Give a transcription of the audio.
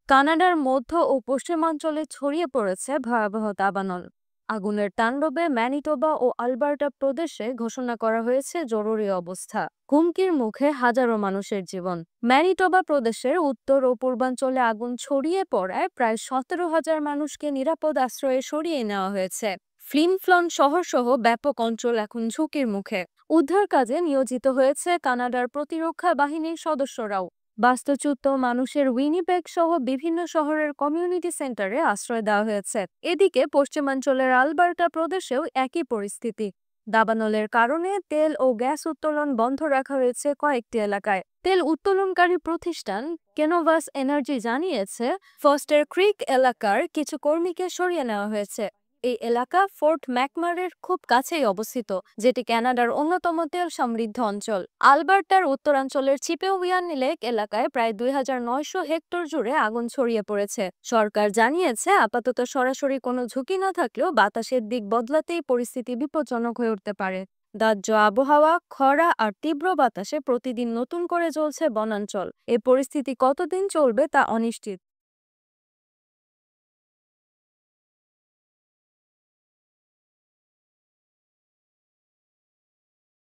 কানাডার মধ্য ও পশ্চিমাঞ্চলে ছড়িয়ে পড়েছে ভয়াবহ দাবানল। আগুনের তাণ্ডবে ম্যানিটোবা ও আলবার্টা প্রদেশে ঘোষণা করা হয়েছে জরুরি অবস্থা। হুমকির মুখে হাজারো মানুষের জীবন। ম্যানিটোবা প্রদেশের উত্তর ও পূর্বাঞ্চলে আগুন ছড়িয়ে পড়ায় প্রায় 17,000 মানুষকে নিরাপদ আশ্রয়ে সরিয়ে নেওয়া হয়েছে। ফ্লিন ফ্লন শহর সহ ব্যাপক অঞ্চল এখন ঝুঁকির মুখে। উদ্ধার কাজে নিয়োজিত হয়েছে কানাডার প্রতিরক্ষা বাহিনীর সদস্যরাও। বাস্তুচ্যুত মানুষের উইনিপেগ সহ বিভিন্ন শহরের কমিউনিটি সেন্টারে আশ্রয় দেওয়া হয়েছে। এদিকে পশ্চিমাঞ্চলের আলবার্টা প্রদেশেও একই পরিস্থিতি। দাবানলের কারণে তেল ও গ্যাস উত্তোলন বন্ধ রাখা হয়েছে কয়েকটি এলাকায়। তেল উত্তোলনকারী প্রতিষ্ঠান কেনোভাস এনার্জি জানিয়েছে, ফস্টার ক্রিক এলাকার কিছু কর্মীকে সরিয়ে নেওয়া হয়েছে। এই এলাকা ফোর্ট ম্যাকমারের খুব কাছেই অবস্থিত, যেটি কানাডার অন্যতম তেল সমৃদ্ধ অঞ্চল। আলবার্টার উত্তরাঞ্চলের চিপেউইয়ান লেক এলাকায় প্রায় 2,900 হেক্টর জুড়ে আগুন ছড়িয়ে পড়েছে। সরকার জানিয়েছে, আপাতত সরাসরি কোনো ঝুঁকি না থাকলেও বাতাসের দিক বদলাতেই পরিস্থিতি বিপজ্জনক হয়ে উঠতে পারে। দাহ্য আবহাওয়া, খরা আর তীব্র বাতাসে প্রতিদিন নতুন করে জ্বলছে বনাঞ্চল। এই পরিস্থিতি কতদিন চলবে তা অনিশ্চিত।